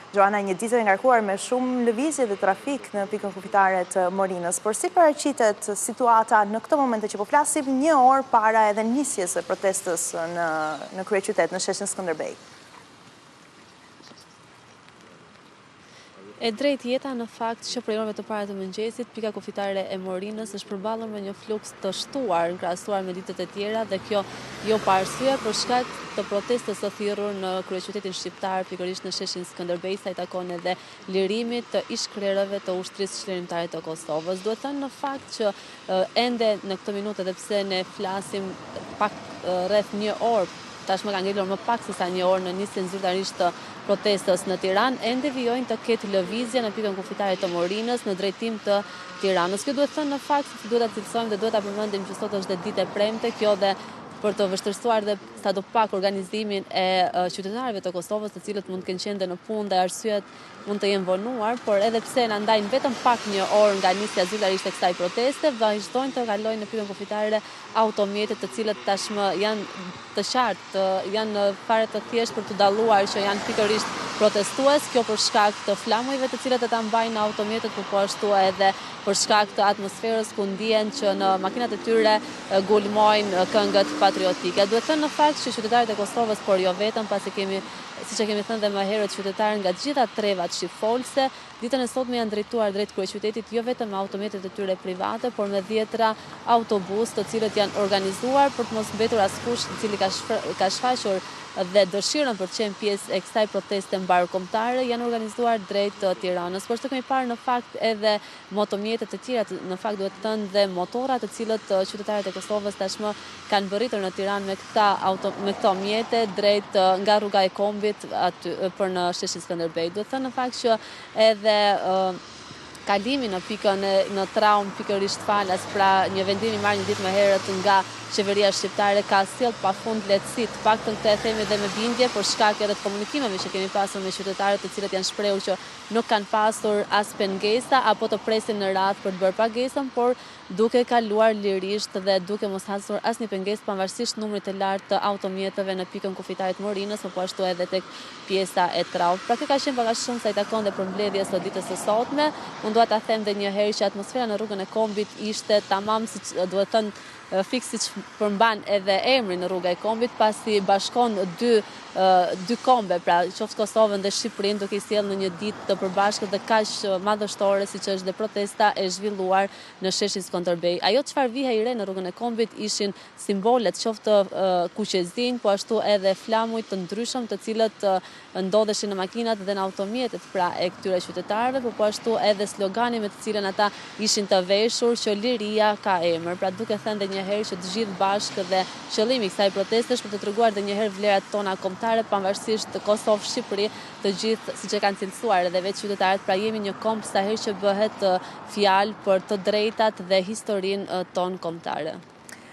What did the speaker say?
Joana, një ditë e ngarkuar me shumë lëvizje dhe trafik në pikën kufitare të Morinës, por si paraqitet situata në këto momente që po flasim një orë para edhe nisjes së protestës në kryeqytet, në sheshin Skënderbej? E drejt jeta në fakt që prej orëve të para të mëngjesit, pika kufitare e Morinës është përballur me një fluks të shtuar, krahasuar me ditët e tjera, dhe kjo jo pa arsye për shkak të protestës së thirrur në kryeqytetin shqiptar, pikërisht në sheshin Skënderbej, sa i takon edhe lirimit të ish-krerëve të ushtrisë çlirimtare të Kosovës. Duhet thënë në fakt që ende në këtë minutë, edhe pse ne flasim pak rreth një orë, tashmë ka ngelur më pak se sa një orë në nisjen zyrtarisht të protestës në Tiranë, ende vijojnë të ketë lëvizje në pikën kufitare të Morinës në drejtim të Tiranës. Kjo duhet thënë në fakt se duhet ta cilësojmë dhe duhet ta përmendim që sot është dhe ditë e premte, kjo dhe për të vështirësuar dhe sadopak organizimin e qytetarëve të Kosovës, të cilët mund të kenë qenë në punë dhe arsyet mund të jenë vonuar, por edhe pse na ndajnë vetëm pak një orë nga nisja zyrtarisht e kësaj proteste, vazhdojnë të kalojnë në pikën kufitare automjetet, të cilët tashmë janë të qartë, janë fare të thjeshtë për të dalluar që janë pikërisht protestues, kjo për shkak të flamujve të cilët e ta mbajnë automjetet, por po ashtu edhe për shkak të atmosferës ku ndihen që në makinat e tyre gulmojnë këngët patriotike. Duhet thënë në fakt që qytetarët e Kosovës, por jo vetëm, pasi kemi, siç e kemi thënë dhe më herët, qytetarë nga të gjitha trevat shqipfolse, ditën e sotme janë drejtuar drejt kryeqytetit jo vetëm me automjetet e tyre private, por me 10 autobus, të cilët janë organizuar për të mos mbetur askush i cili ka shfaqur dhe dëshirën për të qenë pjesë e kësaj proteste mbarkombëtare, janë organizuar drejt Tiranës. Por sot kemi parë në fakt edhe motomjetet e tjera, në fakt duhet të thënë dhe motorat, të cilët qytetarët e Kosovës tashmë kanë bërritur në Tiranë me këto mjete drejt nga rruga e Kombit për në sheshin Skënderbej. Duhet thënë në fakt që edhe kalimi në pikën në Traum pikërisht falas pra një vendimi marrë një ditë më herët nga qeveria shqiptare ka sjell pafund lehtësi, të paktën këtë e themi dhe me bindje, për shkak edhe të komunikimeve që kemi pasur me qytetarët, të cilët janë shprehur që nuk kanë pasur as pengesa apo të presin në radhë për të bërë pagesën, por duke kaluar lirisht dhe duke mos hasur asnjë pengesë pavarësisht numrit të lartë të automjeteve në pikën kufitare të Morinës, po ashtu edhe tek pjesa e Traut. Pra kjo ka qenë pak a shumë sa i takon dhe përmbledhjes së ditës së sotme. Unë dua ta them edhe një herë që atmosfera në rrugën e Kombit ishte tamam, siç duhet thënë fiks siç përmban edhe emri në rruga e Kombit, pasi bashkon dy kombe, pra qoftë Kosovën dhe Shqipërinë, duke i sjellë në një ditë të përbashkët dhe kaq madhështore siç është dhe protesta e zhvilluar në sheshin Skënderbej. Ajo çfarë vihej re në rrugën e Kombit ishin simbolet, qoftë kuqezin, po ashtu edhe flamuj të ndryshëm, të cilët ndodheshin në makinat dhe në automjetet pra e këtyre qytetarëve, por po ashtu edhe slogani me të cilën ata ishin të veshur që liria ka emër. Pra duke thënë dhe një herë që të gjithë bashkë dhe qëllimi i kësaj proteste është për të treguar edhe një herë vlerat tona kombëtare, pavarësisht të Kosovë, Shqipëri, të gjithë siç e kanë cilësuar edhe vetë qytetarët, pra jemi një kombë sa herë që bëhet fjalë për të drejtat dhe historinë tonë kombëtare.